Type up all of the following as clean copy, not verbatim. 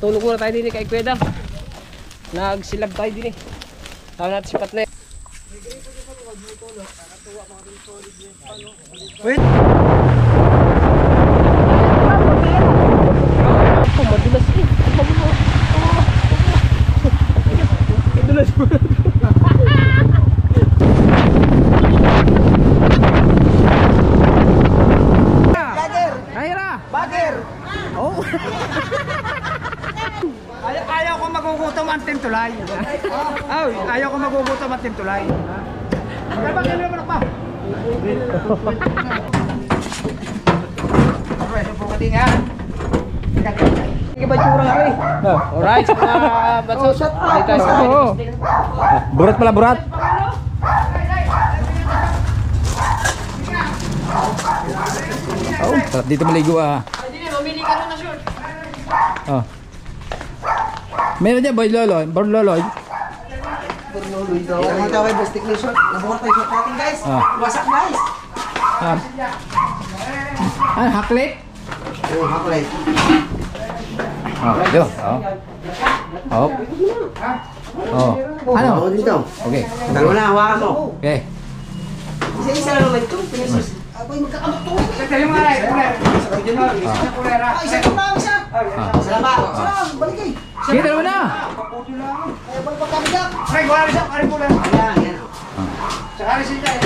Tulog muna tayo din kay Kuya Dam. Nagsilab tayo din. Tawag natin si Patne. Wait! Oh, madulas eh. Madulas mo. Bagger! Oh! ayaw ko magugutom ang Team Tulay. Ayaw ko magugutom ang Team Tulay. Ano ba kayo naman pa? Alright, so pukati nga. Iba tsura nga eh. Alright, Batsos. Dito tayo sa Burat pala, burat. Oh, sarap dito maligo ah. Mamili ka na short. Oh. Meron dyan, boy loloy. Born loloy. Bornoloy daw. Ang mga kay Bastik na short. Nabuhat tayo short natin guys. Wasak guys. Haklit? Oo, haklit. Yun. Oh. Oh. Ano? Dito. Okay. Dalawa na, hawakan mo. Okay. Isa-isa lang naman ito. Apoy magkakamot to. Sandali mo nga lang, kuler. Original, isa na kulera. Isa ito na, isa. Salamat. Salamat, balik kayo. Sige, dalawa na. Paputo lang. Kaya balik pa kami dyan. Ay, wala rin siya, kari kuler. Ayan, yan. Saka rin siya, yan.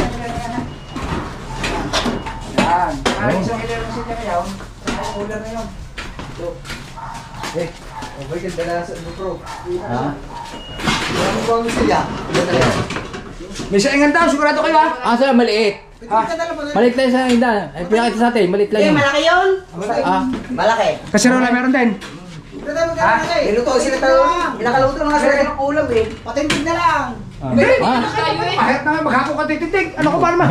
Yan. Kari siya, kuler rin siya ngayon. Saka kuler na yun. Eh, okay, ganda na sa bro. Ano ba ang siya? May saingan daw, sigurado kayo ha? Saan maliit? Maliit lang sa inda. Pinakita sa atin, maliit lang yun. Malaki yun? Malaki. Kasi rola meron din. Niluto sila tayo. Pinakaluto na nga sila ng ulam eh. Patindig na lang. Kahit naman maghapon ka titindig. Ano ko ba naman?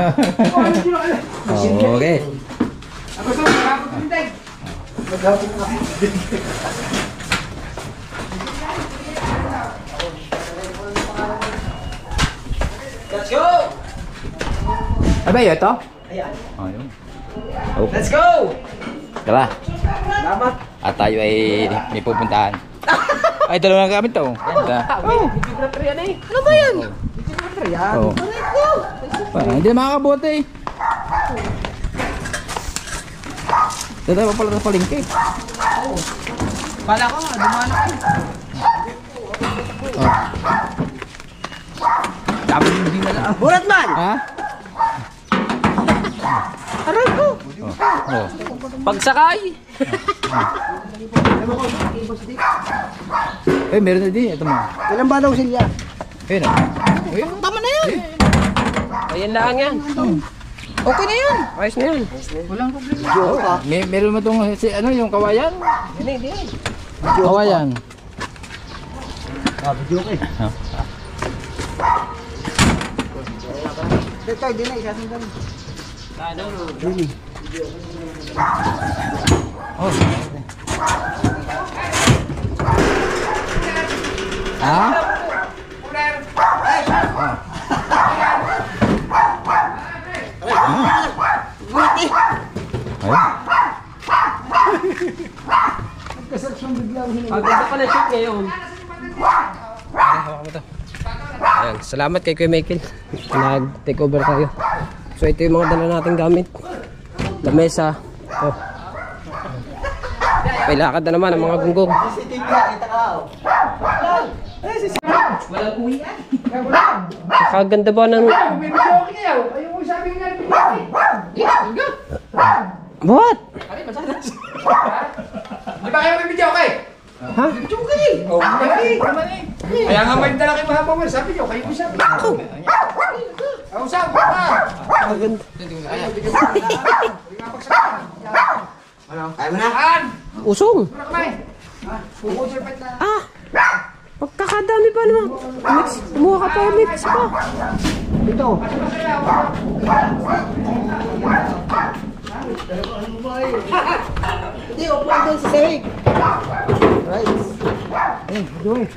Okay. Ako sa maghapon titindig. Maghapon ka titindig. Let's go! Ano ba yun ito? Ayan. Ayun. Oh. Let's go! Tara. Salamat. At tayo ay may pupuntahan. Ay, dalawa na kami ito. Ganda. Ano ba yan? Oh. Hindi na makakabuti eh. Dito pa pala sa palengke. Pala ko nga, dumaan ako. Dapat hindi na lang. Burat man! Ha? Aray ko! Oh. Pagsakay! Eh, meron na din. Ito mo. Ilan ba daw sila? Ayun o. Ayun. Tama na yan! Ayan lang yan. Okay na yun! Ayos na yan. Walang problema. Meron mo itong yung kawayan? Hindi. Kawayan. Video okay. Dito, di na, isasundan. Oh. Ha? Pagkita pala shoot ngayon. Ayan, salamat kay Kuya Michael. Nag-take over tayo. So ito yung mga dala nating gamit. Lamesa. Oh. May lakad na naman ang mga gunggong. Walang uwi yan. Nakaganda ba ng... What? Di ba kayo may video okay? Ha? Video okay. Oh, kaya nga may dala kayo mahabang mo. Sabi nyo, kayo mo sabi. Ako. Ako sabi ka. Maganda. Kaya mo na. Usong. Ah! Pagkakadami pa naman. Mix. Kumuha ka pa mix pa. Ito. Hindi, upuan doon sa sahig. Right. Eh, doon.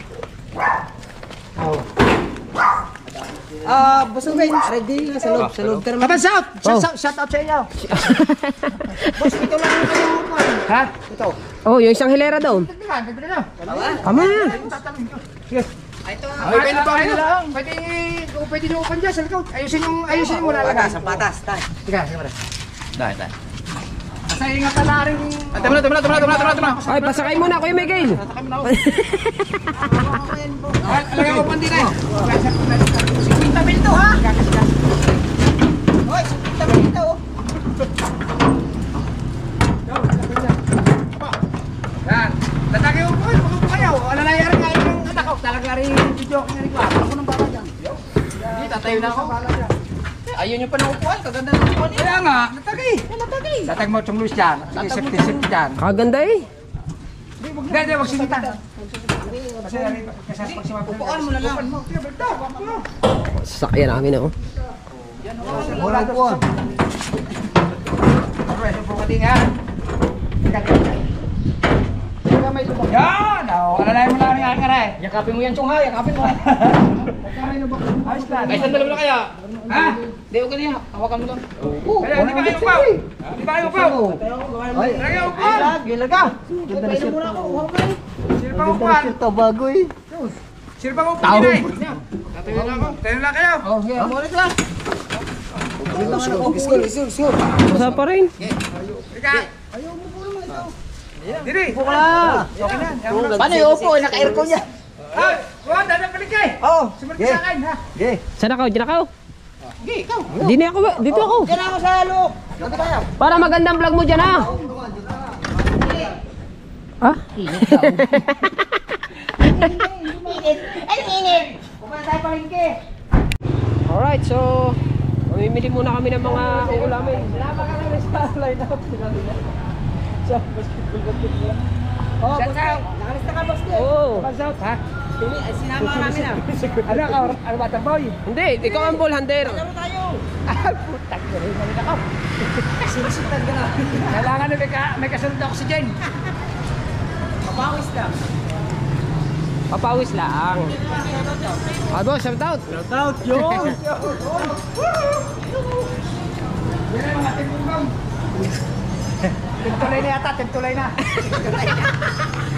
Boss Ruben, ready na sa loob. Sa loob ka naman. Kapan South! Shout out sa inyo! Boss, ito lang yung kanyang. Ha? Ito. Oh, yung isang hilera daw. Dagdagan na. Tama yan. Sige. Ito. Pwede lang. Pwede nyo upan dyan sa likod. Ayusin yung wala lang. Sa patas, tay. Sige, sige pala. Dahil. Kasi ingat ka na rin. Tama. Ay, pasakay muna, Kuya Miguel. Alagay ko pandi na eh. 50 mil to ha? Hoy, 50 mil to. Yan. Tatagay ko po. Pagkupo kayo. Wala na yari nga yung anak ko. Talaga rin yung video ko nga. Ako nang bala dyan. Hindi, tatayo na ako. Ayun yung panaupuan. Kaganda ng upuan eh. Kaya nga. Natagay. Tatag mo itong Luis dyan. Safety dyan. Kaganda eh. Hindi, wag sinitan. Kasi upuan mo na lang. Sasakyan namin ako. Wala upuan. Alright, upo ka din ha. Yan! Alalayan mo na rin ang aray. Yakapin mo yan, Chong ha. Yakapin mo. Ayos lang. Ay, sandali mo na kaya. Ha? Hindi, huwag ka niya. Hawakan mo lang. Kaya, hindi ba kayo upaw? Hindi ba kayo upaw? Lagay ang upuan. Gilaga. Painom muna ako. Sino pang upuan? Bago eh. Sino pang upuan? Tatayo na ako. Tayo na kayo. Mamulit lang. Masa pa rin. Ika. Diri. Upo ka na. Okay na. Paano yung upo? Naka-aircon niya. Ay, Juan, dadabalik kayo. Oo. Sumunod sa akin, ha? Saan ako? Diyan ako? Ikaw. Dito ako. Dito ako. Diyan ako sa loob. Dito kayo. Para magandang vlog mo dyan ha. Ha? Kumain tayo palengke. Alright, so mamimili muna kami ng mga uulamin. Salamat ka namin sa line up. Sa basketball. Oh, Shout out. Nakalista ka, boss. Oo. Shout out, ha? Sinama ka namin ah. Ano ka? Ano ba, boy? Hindi, ikaw ang ball hunter. Laro tayo. Putang na rin namin ako. Sinusundan ka na. Kailangan na may kasunod ako si Jen. Mapawis ka. Papawis lang. Ah, boss, shout out. Shout out, yun. Yan ang mga timpulong. Tintulay na yata, tintulay na.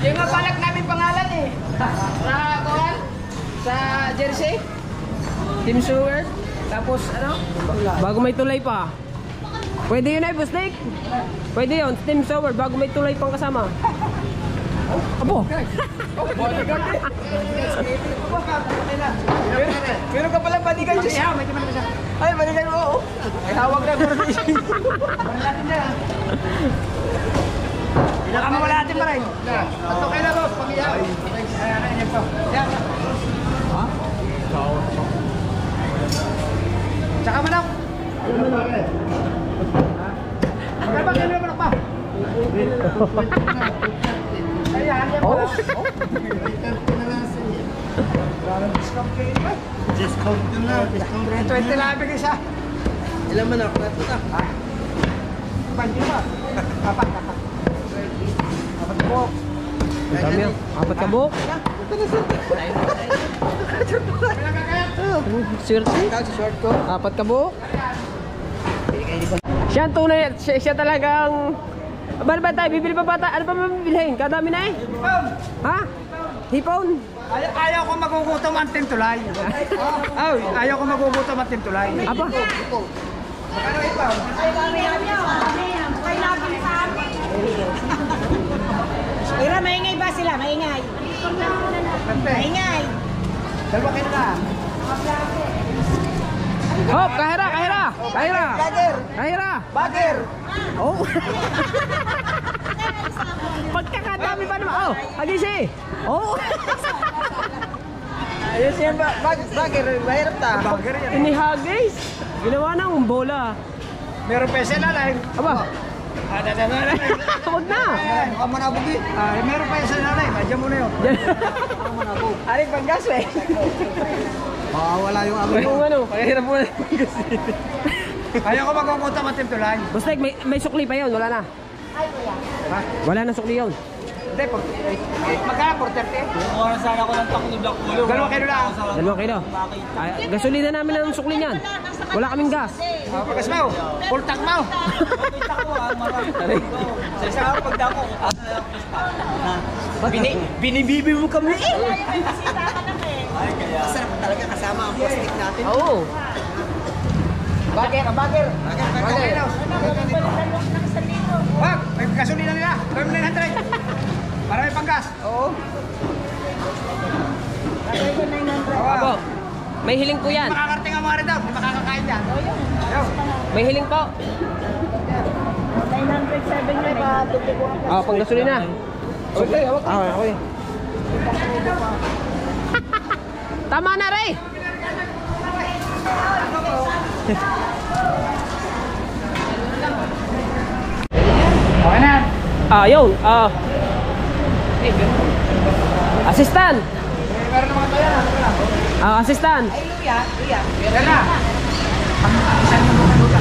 Yung nga balak namin pangalan eh. Sa Kuan? Sa jersey? Team Sewer. Tapos ano? Bago may tulay pa. Pwede yun ay, boss Nick. Pwede yun, Team Sewer. Bago may tulay pang kasama. Abo. Meron ka palang balikan dyan siya. Ay, balikan mo. Oo. Ay, tawag na. Balikan niya. Ilaka mo wala natin pa rin. Ito kayo na, boss. Pag-iyaw. Ayan, ayan po. Yan. Ha? Tsaka manok. Magkabang kayo na manok pa. Ayan, yan po. Discount na. 20 lang bigay siya. Ilan man ako? Ito na. Banjo ba? Apat. Apat po. Dami yan. Apat ka buhok. Short ko. Apat ka buhok. Siya ang tunay. Siya talagang... Ba tayo? Bibili pa ba tayo? Ano pa mabibilhin? Kadami na eh. Ha? Hipon? Ayaw ko magugutom ang tintulay. Ayaw ko magugutom ang tintulay. Apa? Magkano ikaw? Ira, maingay ba sila? Maingay. Maingay. Dalawa kayo na. Hop! Kahira! Bagger. Oh! Pagkakadami pa naman! Oh! Agisi! Oh! Ayun siya bagger. Mahirap ta. Bagger yan. Inihagis! Ginawa ng bola. Meron pesa na lang. Aba! Huwag na! Baka manabog eh. Meron pesa na lang. Madyan mo na yun. Aling panggas eh. Wala yung amin. Kung ano? Pagkahirap mo na. Ayaw ko magugutom ang tintulay. Basta may sukli pa yun, wala na. Wala na sukli yun. Hindi, magkano? 430? Kung sana ako ng takbo ng Black Ulo. 2 kilo lang. 2 kilo. Ay, gasolina namin ang sukli niyan. Wala kaming gas. Pagkas mo, full tank mo. Sa isang araw pagdako. Binibibi mo kami. Masarap talaga kasama ang plastic natin. Oo. Bagger. Wag, may gasolina nila. Gawin mo 900. Para may panggas. Oo. Opo. May hiling po yan. Makakarating ang mga rin daw. Hindi makakakain dyan. May hiling po. 907 yun eh. Ah, pang gasolina. Okay, okay. Tama na, Ray. Okay na. Yun. Assistant. Meron naman tayo na. Assistant. Ay, luya. Meron na. Isang mo mga luya.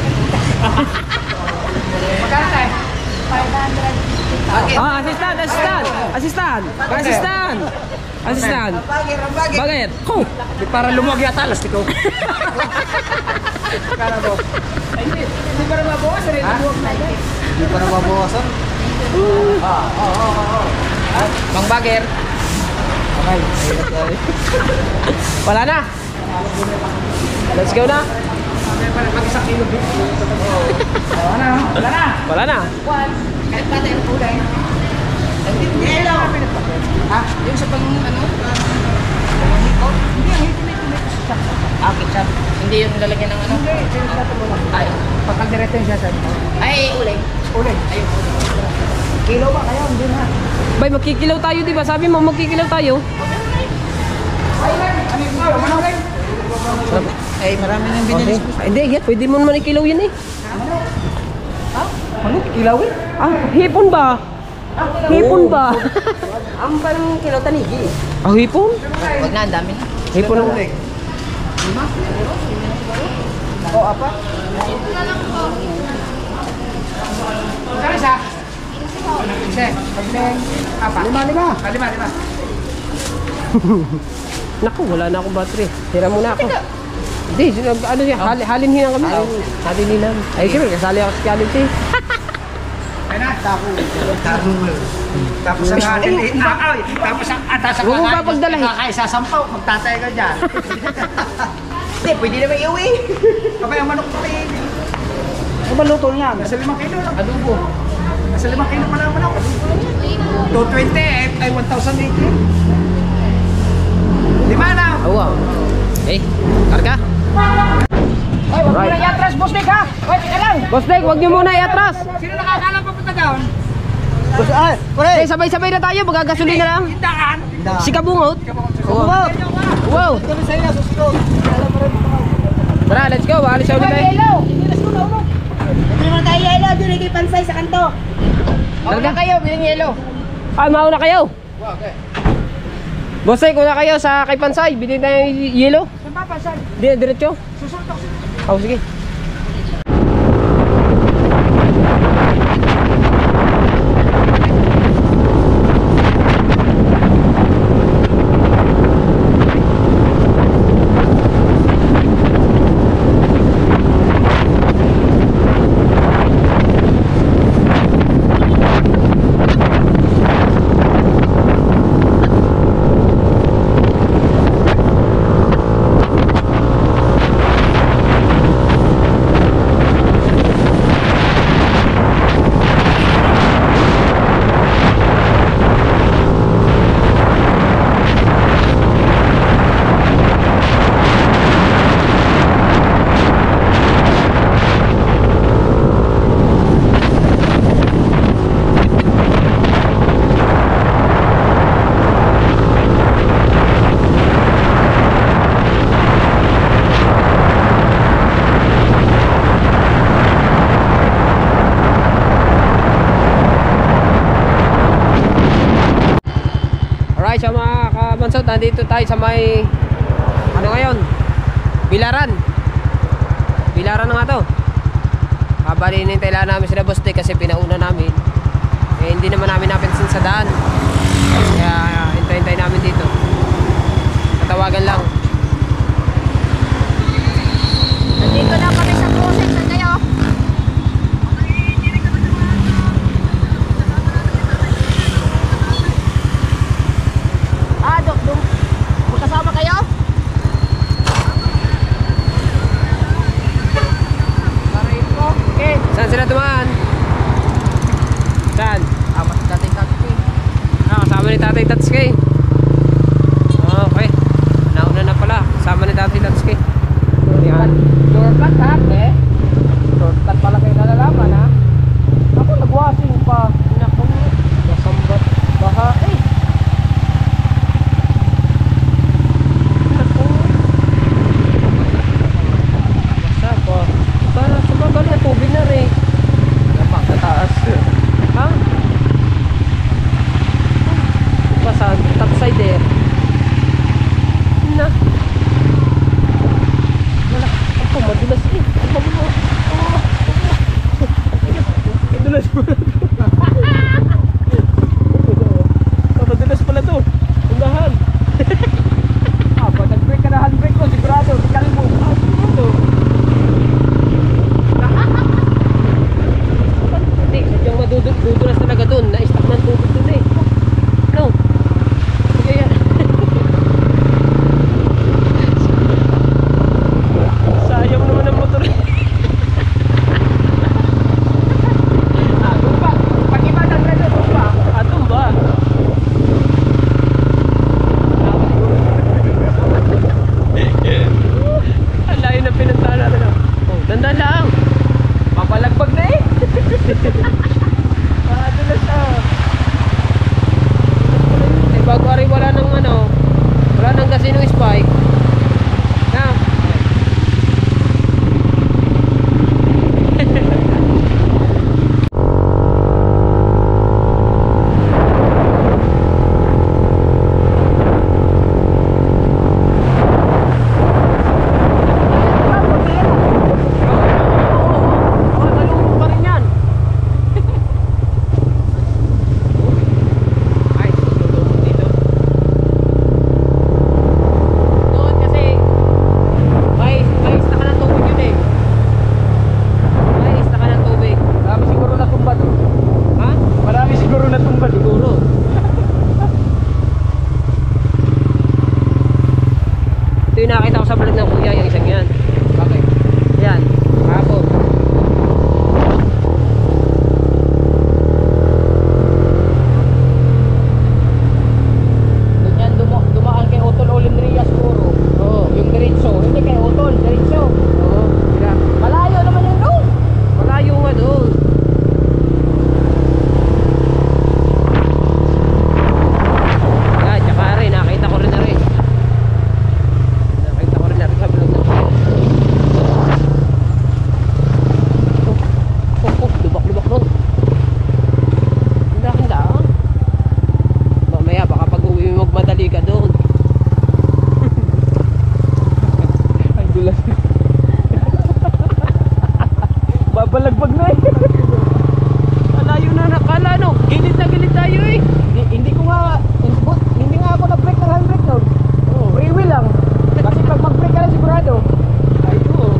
Magkano tayo? 500. Assistant. Bagay. Oh, Para lumuwag yata, lastik ko. Kala mo? Hindi pa na mabawasan eh. Hindi pa na mabawasan? Bang Bagger. Okay. Wala na. Let's go na. Mag-isang kilo. Wala na. Wala na. Kahit pa tayo kulay. Yelo. Ha? Yung sa pang ano? Hindi, ang hito sa ketchup. Hindi yung lalagyan ng ano? Ay, Pagkagdiretso yung siya sa'yo. ay, ulay. Ulit. Ayun. Kilo ba kayo? Hindi na. Bay, magkikilaw tayo, di ba? Sabi mo, magkikilaw tayo. Ay, marami nang binili. Hindi, yan. Pwede mo naman ikilaw yan eh. Ano? Kilawin? Hipon ba? Hipon ba? Ang parang kilo tanigi. Hipon? Wag na, ang dami na. Hipon lang. Ako, apa? Magkano isa? Isa. Apa? Lima. Naku, wala na akong battery. Tira muna ako. Hindi, ano siya, halinhinan kami. Halinhinan. Ay, siyempre, kasali ako sa challenge eh. Ay na. Tapos ang atin eh. Tapos ang atas ang Huwag mo papagdalahin. Kakaisa-sampaw. Magtatay ka dyan. Hindi, pwede naman iuwi. Kapag ang manok pa rin. Ano ba luto niyan? Nasa 5 kilo lang. Adobo. Nasa 5 kilo pala ang manok. 220 ay 1,080. 5 na. Wow. Eh, karga. Ay, wag mo na i-atras, Boss Nick ha. Wait, teka lang. Boss Dek, huwag niyo muna iatras. Sino nakakalang papunta down? Eh, sabay-sabay na tayo, magagasolina lang. Hindaan. Si Kabungot. Wow. Wow. Ito sa'yo na susunod. Tara, let's go. Alis ulit tayo. Hindi naman tayo yelo, doon kay Pansay sa kanto. Karga kayo, biling yelo. Mauna kayo. Okay. Boss Dek, una kayo sa kay Pansay. Bilhin tayo yung yelo. Saan ba, Pansay? Diretso. Susunod ako. Sige. Alright, so mga kabansot, nandito tayo sa may ano ngayon? Bilaran na nga to. Kabalinin tayo namin sila Boss Dek kasi pinauna namin. Eh, hindi naman namin napansin sa daan. Kaya hintay-hintay namin dito. Tatawagan lang. Nandito na kami sa cruising. Saan kayo? Ah, magkasama kayo? Okay. Saan sila dumaan? Saan? Tama sa dating taxi. Kasama ni Tatay Tatsuki. Okay. Nauna na pala. Kasama ni Tatay Tatsuki. Yan. Shortcut ha, eh. Shortcut pala kayo nalalaman ha. Ako nagwashing pa. Naku, nasambat. Baha eh. Naku. Basa pa. Para sumagal na tubig na rin. Dapat sa taas. Ha? Basa, top side eh. Na. Wala. Ako, madulas eh. Madulas mo. Madulas pala to. Undahan. Pag nag-break ka na handbrake ko, sigurado, sikalin mo. Ito. Hindi, sadyang madudulas talaga dun. Na-stack ng tubig dun eh. No. Sige yan. Sayang naman ang motor. Tumba. Pag iba nag-break ko, tumba. Atong ba? Ang layo na pinuntahan natin. Oh, dandan lang. Papalagbag na eh. Madulas siya. Eh, bago ari wala nang wala nang casino spike. Na. Malulong pa rin yan. Ay, lulong dito. Doon kasi may isda ka ng tubig yun eh. May isda ka ng tubig. Marami siguro na tumba doon. Ha? Marami siguro na tumba doon. Siguro. Ito yung nakita ko sa vlog ng kuya, yung isang yan. Bakit? Yan, hapon. Doon yan dumaan kay Otol Olindria siguro. Oo. Yung diretso. Hindi kay Otol, diretso. Oo. Sila. Malayo naman yun doon. Malayo nga doon. Yan, tsaka rin, nakita ko rin na rin. Nakita ko rin na rin sa vlog ng kuya. Lubak-lubak nun. Handa-handa ah. Mamaya baka pag uwi mo magmadali ka doon. Ay, dulas. Babalagbag na eh. Malayo na nakala no. Gilid na gilid tayo eh. Hindi ko nga, hindi nga ako nag-break ng handbrake doon. Freewheel lang. Kasi pag mag-break ka na sigurado. Ay oo.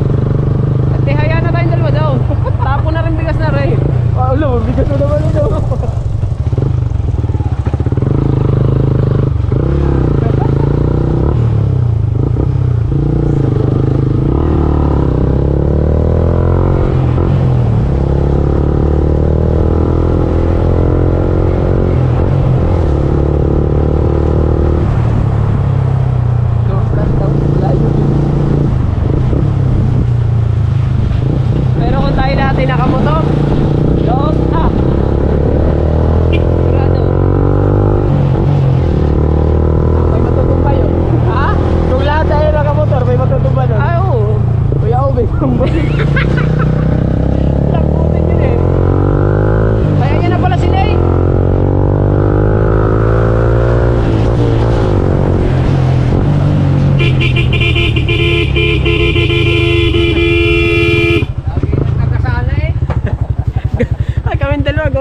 At tihaya na tayong dalawa daw. Tapo na rin bigas na rin. Alam, bigas mo naman ito. Pero kung tayo lahat ay nakamotor, doon na. Sigurado. May matutumba yun. Ha? Kung lahat tayo nakamotor, may matutumba doon. Ay oo. Kuya Ube, Lambutin yun eh. Kaya niya na pala sila eh. nagkasala eh. Ay kaming dalawa,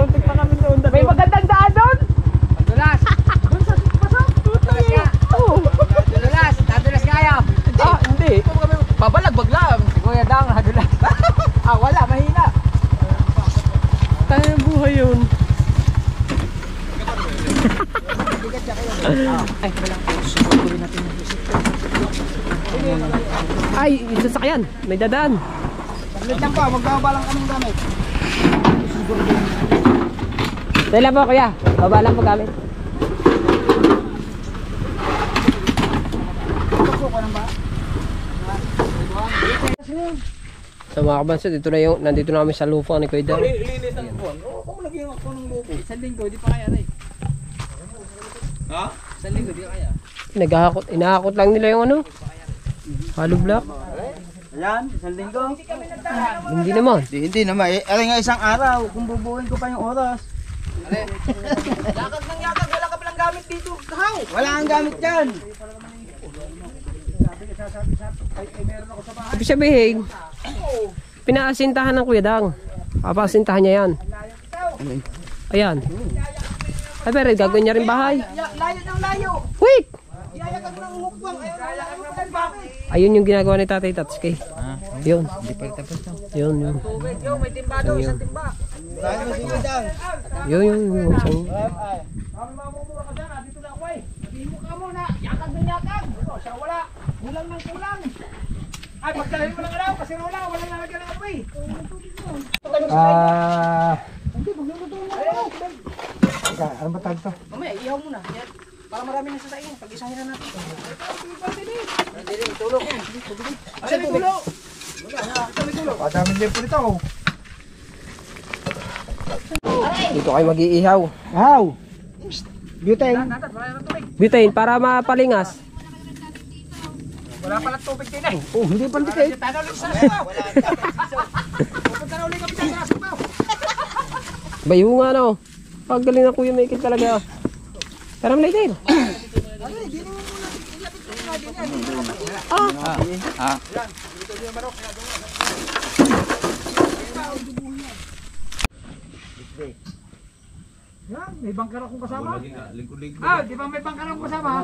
Ay, wala. Susugurin natin yung visit. Ay, yung sasakyan. May dadaan. Saglit lang po, magbabalang kaming gamit. Dahil lang po kuya. Baba lang po gamit. So mga kabanso, nandito na kami sa lupa ni Kuya Dang. Lilisan po. Oo, kung lagyan ako ng lupo. Isang linggo, di pa kaya na eh. Ha? Isang linggo, di kaya. Inahakot lang nila yung ano. Hollow block. Ayan, isang linggo. Hindi naman. Hindi naman. Aray nga isang araw, kung bubuhin ko pa yung oras. Yakag ng yakag, wala ka palang gamit dito. How? Wala kang gamit dyan. Ibig sabihin, pinaasintahan ng Kuya Dang. Papasintahan niya yan. Ayan. Ay, pero gagawin niya rin bahay. Layo ng layo. Wait! Yayakag ng mukbang. Ayun yung ginagawa ni Tatay Tatsuki. Yun. Yun, yun. Yo, may timba daw, isang timba. Dahil mo sige dyan. Yun, yun. Mamumura ka dyan, dito na ako eh. Sabihin mo ka muna, yakag ng yakag. Siya wala, kulang ng kulang. Ay, pagdalhin mo lang araw, kasi wala lalagyan ng apoy. Hindi, magluluto mo ako. Ano ba tawag to? Mamaya, ihaw muna. Yan. Para marami na sa saing, pag-isahin na natin. Hindi, tulog. Asa may tulog? Padami niyo po nito. Dito kayo mag-iihaw. How? Butane. Butane para mapalingas. Wala pala tubig din eh. Oh, hindi pa dikit. Tanaw lang sa sabaw. Pupunta na ulit kami dyan sa sabaw. Bayo nga no. Pagaling na Kuya Michael talaga. Pero may later. Yan, may bangkar akong kasama. Ah, di ba may bangkar akong kasama?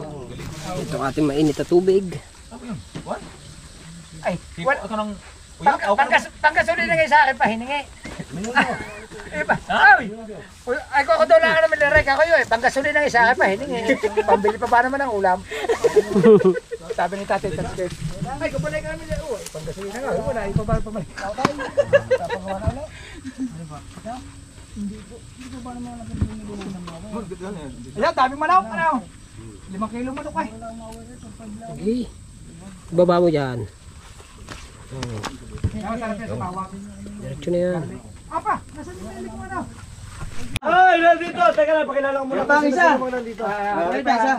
Ito ang ating mainit na tubig. Ay, wala. Pangkasulin na ngayon sa akin pa, hiningi. Iba, ay ko daw lang naman nirek ako yun eh. Pangkasulin na ngayon sa akin pa, hiningi. Pambili pa ba naman ng ulam? Sabi ni Tatay Tatsuki. Ay, kapalay ka namin dyan. Pangkasulin na nga, wala, ipabalik pa man. Tapagawa na ulit. Hindi ko ba naman ayan, daming manok, ano? 5 kilo manok eh. Okay. Baba mo dyan. Masarap yan sa bawang. Diretso na yan. Apa, nasa nililig mo na? Ay, nandito. Teka lang, pakilala ko muna. Pang isa.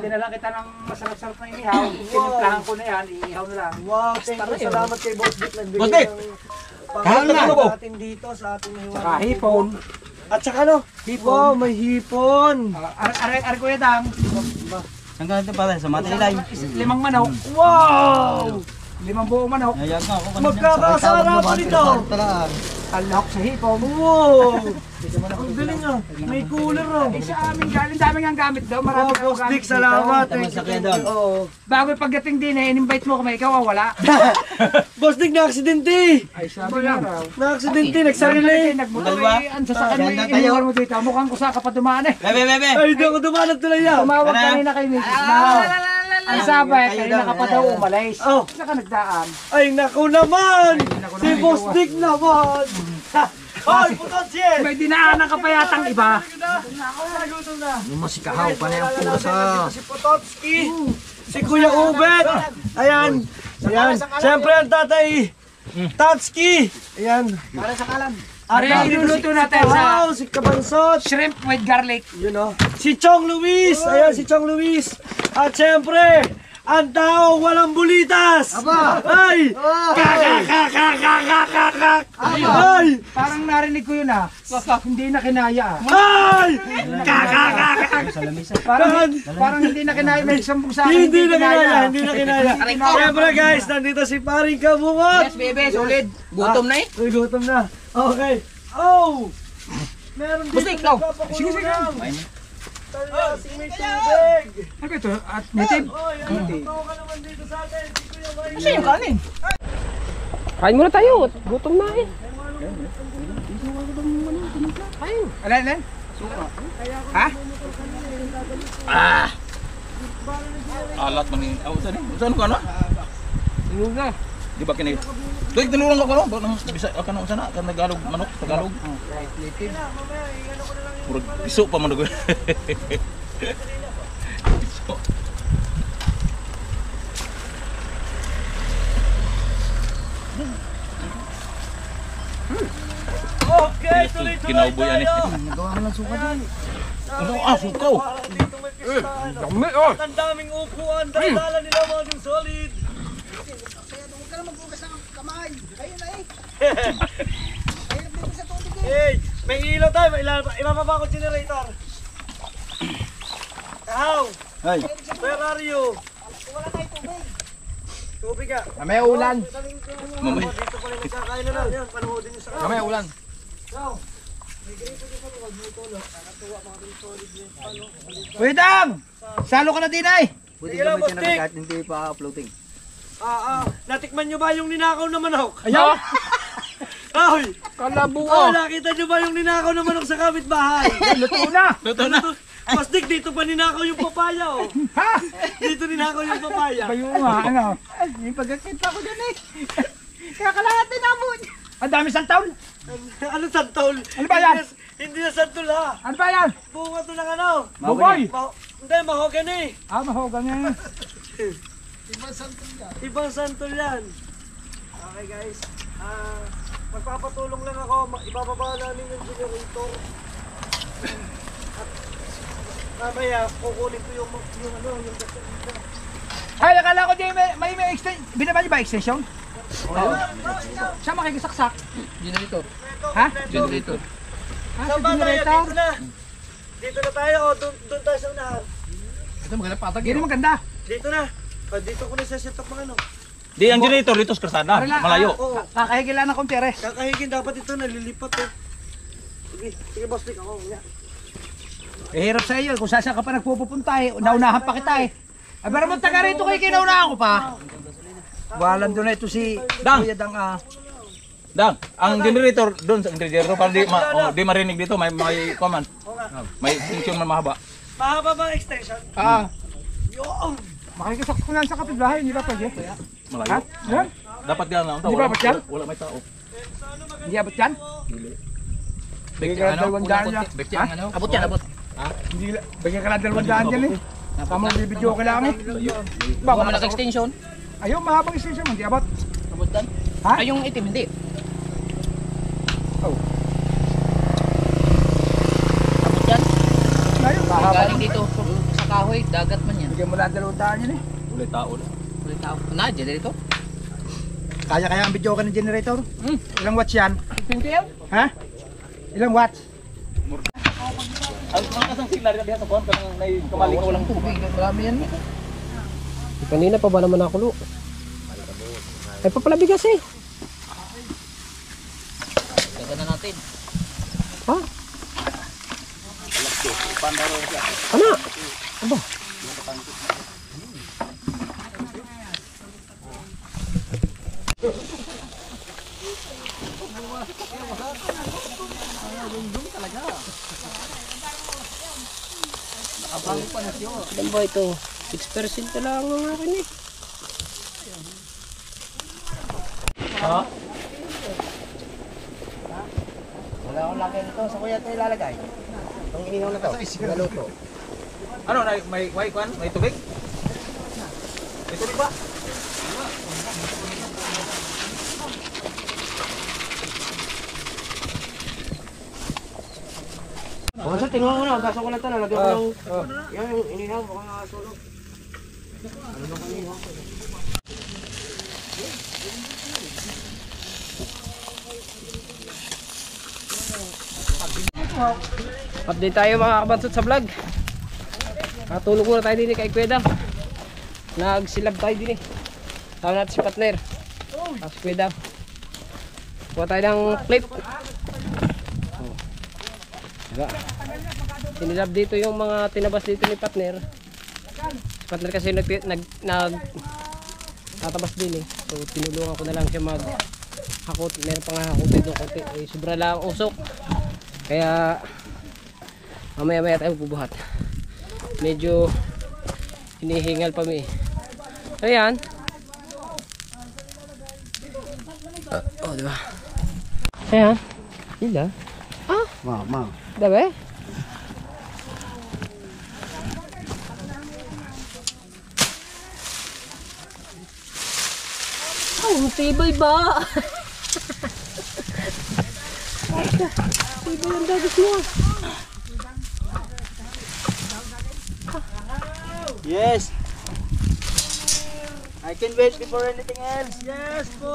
Dinala kita ng masarap-sarap na inihaw. Tinimplahan ko na yan, inihaw na lang. Wow, thank you. Salamat kay Boss Dick. Boss Dick! Kahal na! Natin dito sa ating Saka hipon. At saka ano? Wow, may hipon. Aray kuya Dang. Saan ka ito pala? Sa Matilay. 5 manok. Wow! 5 buong manok. Magkakasara pa dito. Kalahok sa hipon. Wow! Ang galing ah. May cooler oh. Eh sa amin galing, daming ang gamit daw. Oh, Marami ang Boss gamit Dick, dito. salamat. Oo. Bago pagdating din eh, in-invite mo kami, ikaw wala. Boss Dick, na-aksidente. Ay sabi nga raw. Na-aksidente, nagsarili. Nagmotor eh, ang sasakyan mo, iniwan mo dito. Mukhang kusa ka pa dumaan eh. Ay, hindi ako dumanat tuloy yan. Tumawag kanina kay Mrs. Ang sabi, kanina ka pa daw umalis. Oh. Saka nagdaan. Ay, naku naman. Si Boss Dick naman. Ay, putot siya. May dinaanan ka pa yatang iba. Nagutom na. Masikahaw pa na yung puro sa... Si Pototski. Si Kuya Ubet. Ayan. Ayan. Siyempre ang tatay. Tatski. Ayan. Para sa kalan. Ano iluluto natin sa Wow, si Kabansot. shrimp with garlic? Yun o. Si Chong Luis. Ayan, si Chong Luis. At siyempre, ang tao walang bulitas. Aba. Ay. Kakakakakakakak. Ay. Parang narinig ko yun ah. Hindi na kinaya ah. Ay. Kakakakak. Parang hindi na kinaya. May sambong sa akin. Hindi na kinaya. Hindi na kinaya. Siyempre guys, nandito si Paring Kabungot. Yes, bebe, solid. Gutom na eh. Uy, gutom na. Okay. Oh! Meron dito Basta ikaw. Sige, sige. Si may tubig. Ano ito? At native? Oy, ano ka naman dito sa atin? Si Kuya May. Kasi yung kanin. Kain muna tayo. Gutom na eh. Alin, alin? Ha? Alat man ni. Saan ka na? Tingog na. Di ba kini? Dahil tinurang ako no, ba nang bisa ka na sana kan Tagalog manok Tagalog. Murag iso pa man ko. Okay, tuloy-tuloy Kinauboy ani. Nagawa mo lang suka din. Ano sukaw? Dito may pistahan. Dami oh. At ang daming upuan, dala nila maging solid. Huwag ka na magbukas ng kamay. Ayun na eh. Ayun dito sa tubig eh. Hey, may ilaw tayo, ibababa ko generator. Kahaw, Ay. where are you? Wala tayo tubig. Tubig ka. May ulan. Mamay. Dito pala nagkakain na lang. Yan, panoodin nyo sa kanila. May ulan. Dang! Salo ka na din ay. Sige lang, boss Dick. Hindi pa floating. Natikman nyo ba yung ninakaw na manok? Ayaw! Ay! Kalabuo. Nakita nyo ba yung ninakaw na manok sa kapitbahay? Luto na! Luto na. Boss Dick, dito pa ninakaw yung papaya oh. Dito ninakaw yung papaya. Kayo nga, ano? Yung pagkakita ko dyan eh. Kakalahati na mo. Ang dami santaol! Ano santol? Ano ba yan? Hindi na santol ha. Ano ba yan? Bunga to ng ano? Buboy! Hindi, mahogany. Mahogang yan. Ibang santol yan. Okay guys. Magpapatulong lang ako. Ibababa namin yung generator. At mamaya kukunin ko yung gasolina. Ay, nakala ko di may extension. Binaba niyo ba extension? Oo. Siya makikisaksak. Generator. Ha? Generator. Saan ba tayo? Dito na. Dito na tayo o doon tayo sa unahan. Ito maganda patag. Hindi maganda. Dito na. Dito ko na sa setup mga ano. Di ang generator dito sa Karsada, malayo. Oo. Kakahigila na konti re. Kakahigin dapat ito nalilipat eh. Sige boss, Dick ako. Hirap sa iyo kung saan ka pa nagpupunta eh. Naunahan pa kita eh. Ay, pero mo taga rito kayo kinaunahan ko pa. Walang doon na ito si Dang. Kuya Dang Dang, ang generator doon sa generator para di marinig dito may command. May extension man mahaba. Mahaba ba ang extension? Makikisaksak ko lang sa kapitbahay, hindi ba pwede? Malayo. Ha? Yan? Dapat yan ang Di ba ba't yan? Wala may tao. Hindi abot yan? Bigyan ka lang 200 yan. Ha? Abot yan, abot. Hindi, bigyan ka lang 200 yan eh. Tama mo bibidyo ko lang eh. Baka Malaki extension. Ayun, mahabang extension, hindi abot. Abot dan. Ha? Ay, yung itim, hindi. Oh. Abot yan. Ayun, mahaba. Galing dito sa kahoy, dagat man yan. Bigyan mo lang 200 yan eh. Wala tao na. Ulit tao. Na, dyan dito. Kaya ang bidyo ka ng generator? Ilang watts yan? 20 yan? Ha? Ilang watts? Ang mga kasang signal diha sa kuan kanang may kamali ko lang Tubig, marami yan. Kanina pa ba naman nakulo? Ay, papalabigas eh. Ganda na natin. Ha? Ano? Aba? Ilan ba ito? 6% lang ang akin eh. Ha? Wala akong laki nito. Sa kuya ito ilalagay. Itong inihaw na to. Naluto. Ano may kwan? May tubig? May tubig ba? Baka sa tingnan ko na, gaso ko lang ito, nalagyan ko ng... Yan yung inihaw, baka sulog. Update tayo mga kabansot sa vlog. Natulog muna tayo din kay Kuya. Nagsilab tayo din eh. Tawag natin si partner. Si Kuya. Kuha tayo ng clip. Diba? Tinilab dito yung mga tinabas dito ni partner. Si partner kasi tatabas din eh. So tinulungan ko na lang siya mag hakot. Meron pang hakot dito konti. Eh, sobra lang usok. Kaya mamaya tayo bubuhat. Medyo Hinihingal pa mi. Ayan. Oh, diba? Ayan. Ila. Ah. Mama. Dabe? Oh, tibay ba? Tibay ang dagat mo. Yes. I can wait before anything else. Yes po.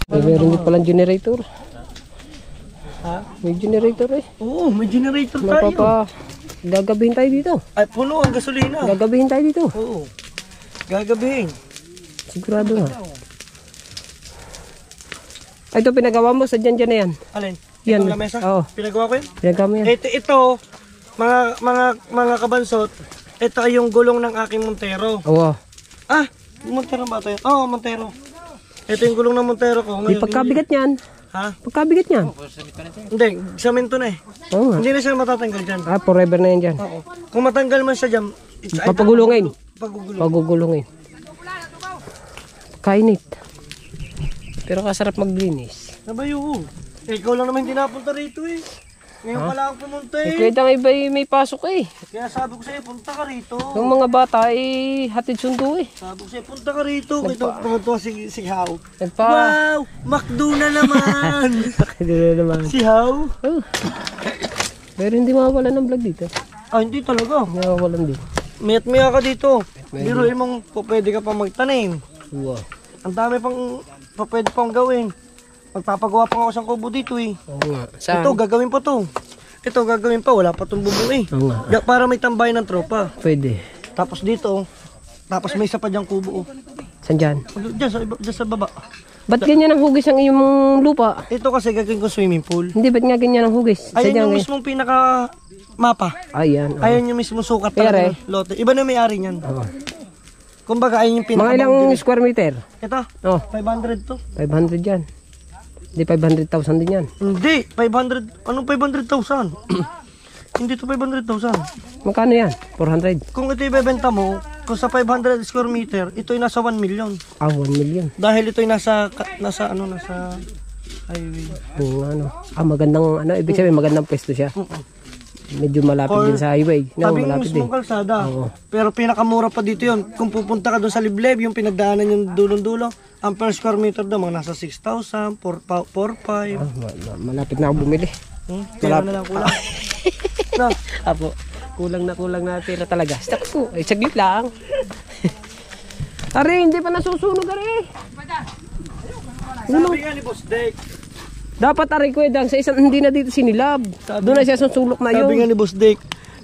Meron din palang generator. Ha? May generator eh. Oo, may generator tayo. Mapapa, gagabihin tayo dito. Ay, puno ang gasolina. Gagabihin tayo dito. Oo. Gagabihin. Sigurado nga. Ay, ito pinagawa mo sa dyan na yan. Alin? Yan. Itong lamesa? Oo. Pinagawa ko yan? Pinagawa mo yan. Ito, mga kabansot, ito ay yung gulong ng aking Montero. Oo. Ah, Montero ba ito? Oo, Montero. Ito yung gulong ng Montero ko. Di pagkabigat niyan. Ha? Pagkabigat niyan. Hindi, samento na eh. Oo nga. Hindi na siya matatanggal dyan. Ah, forever na yan dyan. Oo. Kung matanggal man siya dyan, Papagulungin. pagugulong. Pagugulungin. Kainit. Pero kasarap maglinis. Nabayo. Eh, ikaw lang naman hindi napunta rito eh. Ngayon pala ako pumunta Eh, eh. kaya ang iba may pasok eh. Kaya sabi ko sa'yo, punta ka rito. Yung mga bata eh, hatid sundo eh. Sabi ko sa'yo, punta ka rito. Kaya pumunta si How. Nagpa... Wow! McDo na naman! Hindi naman. Si How? Oh. Pero hindi mawawala ng vlog dito. Ah, hindi talaga. Hindi mawawalan din. Mayat-maya ka dito. Biro mong pwede ka pa magtanim. Wow. Ang dami pang pwede pang gawin. Magpapagawa pa ako sa kubo dito eh. Oo nga. Saan? Ito, gagawin pa to. Ito, gagawin pa. Wala pa itong bubong eh. Oo nga. Para may tambay ng tropa. Pwede. Tapos dito, tapos may isa pa dyang kubo. Saan dyan? Diyan sa baba. Ba't ganyan ang hugis ang iyong lupa? Ito kasi gagawin ko swimming pool. Hindi, ba't nga ganyan ang hugis? Ayun yung mismong pinaka mapa. Ayan. Oh. Ayun yung mismong sukat Kaya talaga ng lote. Iba na may-ari niyan. Oh. Kumbaga ayun yung pinaka Mga ilang square meter? Ito, Oh, 500 to. 500 yan. Hindi, 500,000 din yan. Hindi, 500. Anong 500,000? Hindi to 500,000. Magkano yan? 400? Kung ito ibebenta mo, kung sa 500 square meter, ito ay nasa 1 million. Ah, 1 million. Dahil ito ay nasa highway. Kung ano. Ah, magandang, ano, ibig sabihin magandang pwesto siya. Medyo malapit din sa highway. No, Sabi ng malapit din. mismong kalsada. Oo. Pero pinakamura pa dito yun. Kung pupunta ka doon sa Libleb, yung pinagdaanan yung dulong-dulo, ang per square meter doon, mga nasa 6,000, 4,500. Ah, malapit na ako bumili. Kaya na lang kulang. No. Apo, kulang na pera talaga. Stako, ay saglit lang. Are, hindi pa nasusunog, are. Sabi nga ni Boss Dek. Dapat are, Kuya Dang, sa isang hindi na dito sinilab. Doon na siya sa sulok na Sabi nga yun. ni Boss Dek,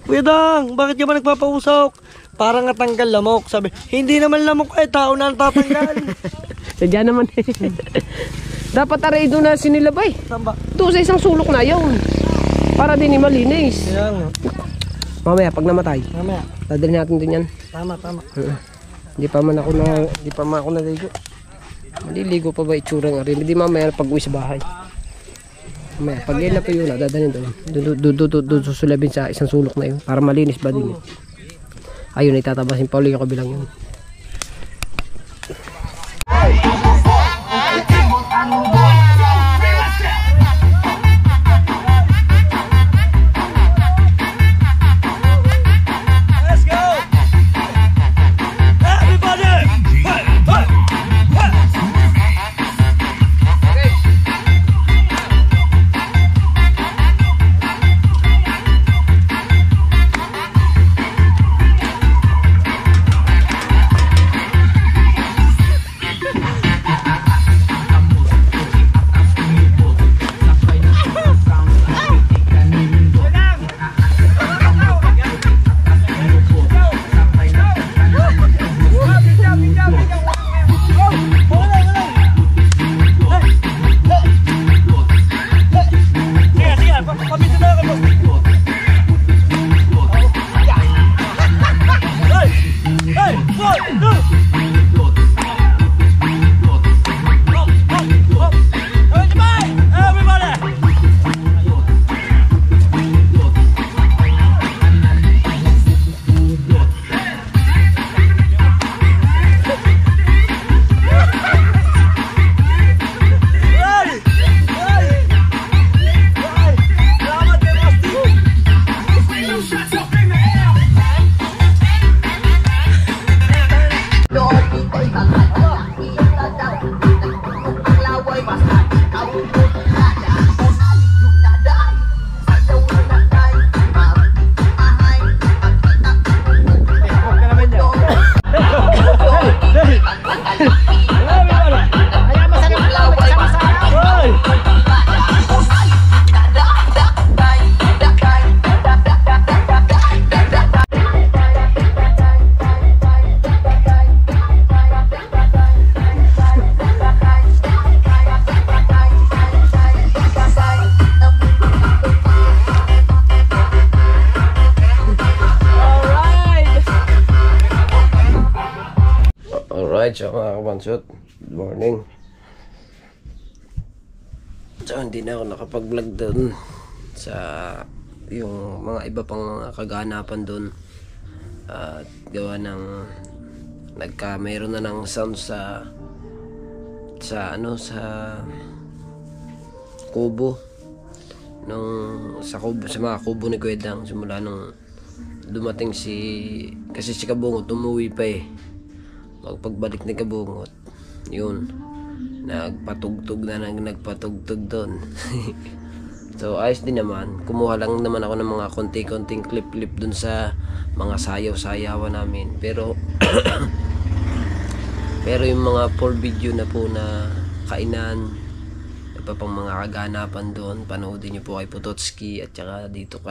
Kuya Dang, bakit ka ba nagpapausok? Parang natanggal lamok. Sabi, hindi naman lamok ay tao na ang tatanggal. Sadya naman eh. Dapat are, doon na sinilab ay. Saan ba? Doon sa isang sulok na yun. Para din malinis. Kaya nga. Mamaya, pag namatay, Mamaya. dadalhin natin din yan. Tama, tama. Hindi pa man ako naligo. Maliligo pa ba itsura ng rin? Hindi mamaya pag uwi sa bahay. Mamaya, pag yan na po yun, dadalhin doon. Doon susulabin sa isang sulok na yun. Para malinis ba din yun. Ayun, itatabasin pa ulit yung kabilang yun. Alright, so mga kabansot, good morning. So hindi na ako nakapag-vlog doon sa yung mga iba pang mga kaganapan doon. At gawa ng mayroon na ng sound sa kubo sa mga kubo ni Kuya Dang simula nung dumating kasi si Kabungot umuwi pa magpagbalik ni Kabungot yun nagpatugtog doon. So ayos din naman, kumuha lang naman ako ng mga konti-konting clip dun sa mga sayaw-sayawan namin, pero pero yung mga full video na po na kainan, iba pang mga kaganapan doon, panoodin nyo po kay Pototski at saka dito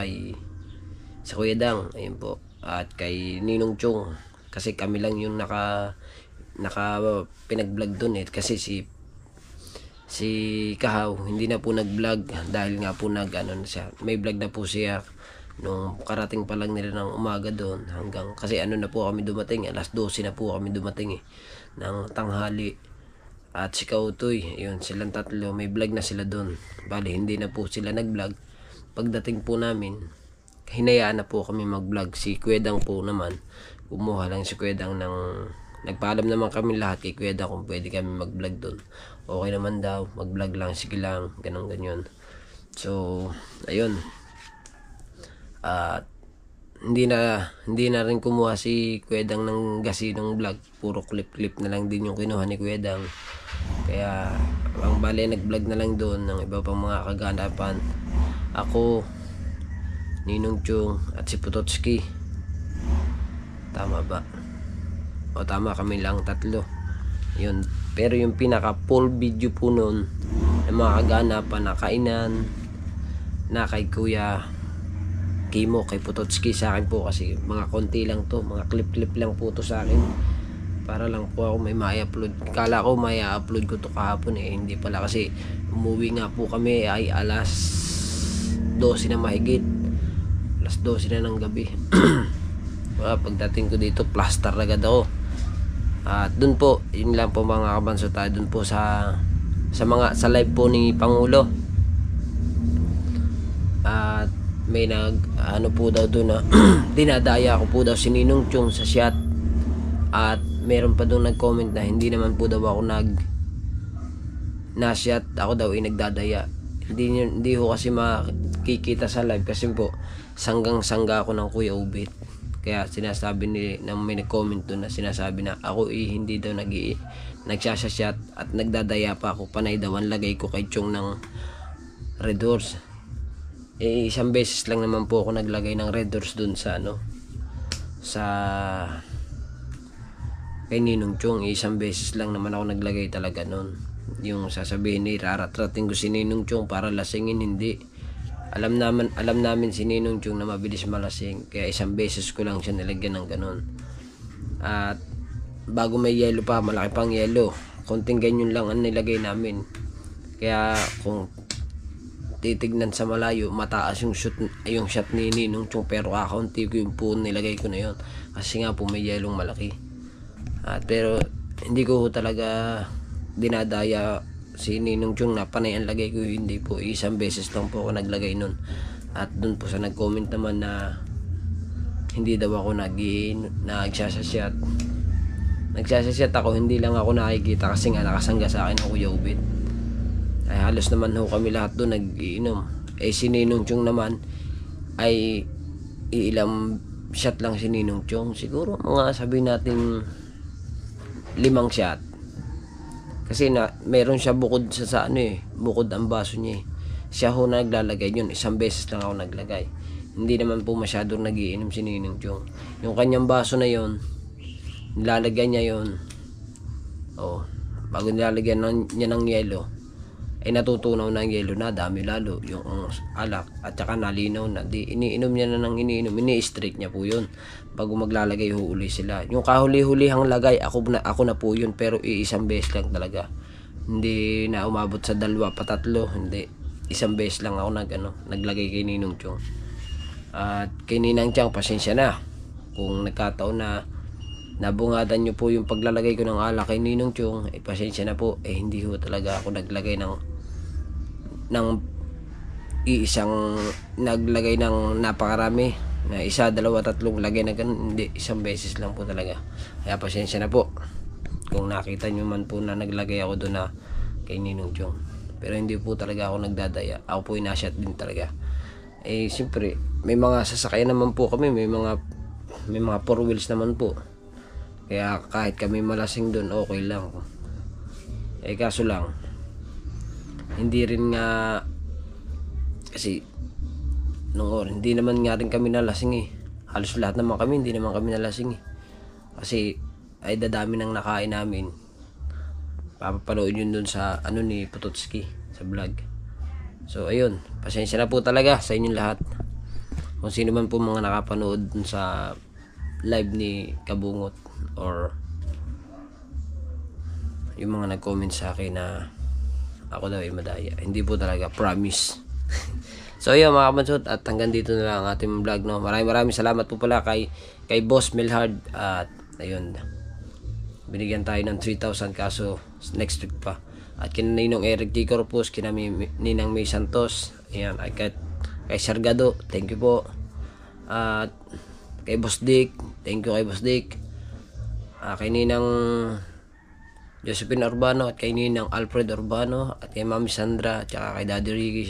sa Kuya Dang, ayun po, at kay Ninong Chong, kasi kami lang yung naka pinag-vlog doon kasi si Kahaw hindi na po nag-vlog dahil nga po may vlog na po siya nung karating pa lang nila ng umaga doon, hanggang kasi na po kami dumating, alas 12 na po kami dumating ng tanghali. At si Kautoy, yun, silang tatlo may vlog na sila doon, bali hindi na po sila nag-vlog. Pagdating po namin, hinayaan na po kami mag-vlog. Si Kuya Dang po naman, kumuha lang si Kuya Dang nagpaalam naman kami lahat kay Kuya Dang kung pwede kami mag-vlog doon. Okay naman daw, mag-vlog lang, sige lang, ganyan. So, ayun. At hindi na rin kumuha si Kuya Dang ng gasinong vlog. Puro clip na lang din yung kinuha ni Kuya Dang. Kaya, ang bale, nag-vlog na lang doon ng iba pang mga kaganapan. Ako, Ninong Chong, at si Pototski. Tama ba? O tama, kami lang tatlo. Yun. Pero yung pinaka full video po noon ng mga kaganapan na kainan na kay Kuya Kimo, kay Pototski, sa akin po kasi mga konti lang to, mga clip lang po to sa akin, para lang po ako may ma-upload. Kala ko may upload ko to kahapon hindi pala, kasi umuwi nga po kami ay alas 12 na mahigit, alas 12 na ng gabi. Pagdating ko dito plaster agad ako. At dun po, yun lang po mga kabanso, tayo dun po sa live po ni Pangulo. At may po daw doon na dinadaya ko po daw si Ninong Chong sa shot. At meron pa doon nag-comment na hindi naman po daw ako na-shot, ako daw nagdadaya. Hindi ho kasi makikita sa live kasi po sanggang-sangga ako ng Kuya Ubit. Kaya sinasabi may nag-comment doon na sinasabi na ako hindi daw nagsasashot at nagdadaya pa ako. Panay daw ang lagay ko kay Chong ng Red Horse. Isang beses lang naman po ako naglagay ng Red Horse doon sa kay Ninong Chong. Isang beses lang naman ako naglagay talaga noon. Yung sasabihin raratrating ko si Ninong Chong para lasingin, hindi. Alam namin si Ninong Chong na mabilis malasing, kaya isang beses ko lang siya nilagyan ng ganon. At bago may yelo pa, malaki pang yelo, konting ganyan lang ang nilagay namin. Kaya kung titignan sa malayo, mataas yung shot ni Ninong Chong, pero kakaunti ko yung po nilagay ko na yun kasi nga po may yelong malaki. Pero hindi ko talaga dinadaya si Ninong Chong na panay ang lagay ko, hindi po, isang beses lang po ako naglagay nun. At dun po sa nag-comment naman na hindi daw ako nagsasashot ako, hindi lang ako nakikita kasi nga nakasangga sa akin ang Kuya Ubit. Ay halos naman ho kami lahat doon nag-iinom. Si Ninong Chong naman ay ilang shot lang si Ninong Chong, siguro mga sabihin natin 5 shot. Kasi meron siya bukod bukod ang baso niya Siya ho naglalagay yun, isang beses lang ako naglagay. Hindi naman po masyadong nagiinom si Ninong Chong. Yung kanyang baso na yun, nilalagay niya yun. Bago nilalagyan niya ng yelo, ay natutunaw na ang yelo na, dami lalo yung alak, at saka nalinaw na. Iniinom niya na ng iniinom, ini-straight niya po yun. Bago maglalagay, huuli sila. Yung kahuli-hulihang lagay, ako na po yun, pero isang beses lang talaga. Hindi na umabot sa 2 pa 3, hindi. Isang beses lang ako naglagay kay Ninong Chong. At kay Ninang Chang, pasensya na kung nagkataon na nabungatan nyo po yung paglalagay ko ng alak kay Ninong Chong, pasensya na po, hindi ho talaga ako naglagay ng naglagay ng napakarami na 1, 2, 3 lagay na ganun, hindi, isang beses lang po talaga, kaya pasensya na po kung nakita nyo man po na naglagay ako doon na kay Ninong Chong, pero hindi po talaga ako nagdadaya, ako po inashot din talaga. Siyempre may mga sasakyan naman po kami, may mga 4 wheels naman po, kaya kahit kami malasing doon okay lang. Kaso lang hindi rin nga kasi hindi naman nga rin kami nalasing halos lahat naman kami hindi naman kami nalasing kasi ay dadami ng nakain namin. Papapanood yun dun sa ni Pototski sa vlog. So ayun, pasensya na po talaga sa inyong lahat kung sino man po mga nakapanood dun sa live ni Kabungot or yung mga nag-comment sa akin na ako daw ay madaya. Hindi po talaga, promise. So ayun mga kabansot, at hanggang dito na lang ang ating vlog, no. Maraming salamat po pala kay Boss Melhard, at ayun, binigyan tayo ng 3,000 kaso next week pa. At kina Ninong Eric T. Corpus, kina Ninang May Santos, ayan, at kay Sargado, thank you po. At kay Boss Dick, thank you kay Boss Dick. Kay Ninang Josephine Urbano, at kay Ninang Alfred Urbano, at kay Mami Sandra, at kay Daddy Ricky,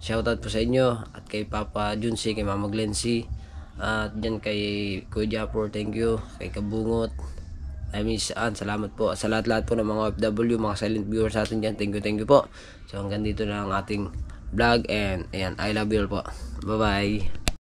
shoutout po sa inyo. At kay Papa Junsi, kay Mama Glency, at dyan kay Kuya Japor, thank you. Kay Kabungot, salamat po sa lahat po ng mga OFW, mga silent viewers sa atin dyan, thank you po. So hanggang dito na ang ating vlog, and ayan, I love you all po, bye bye.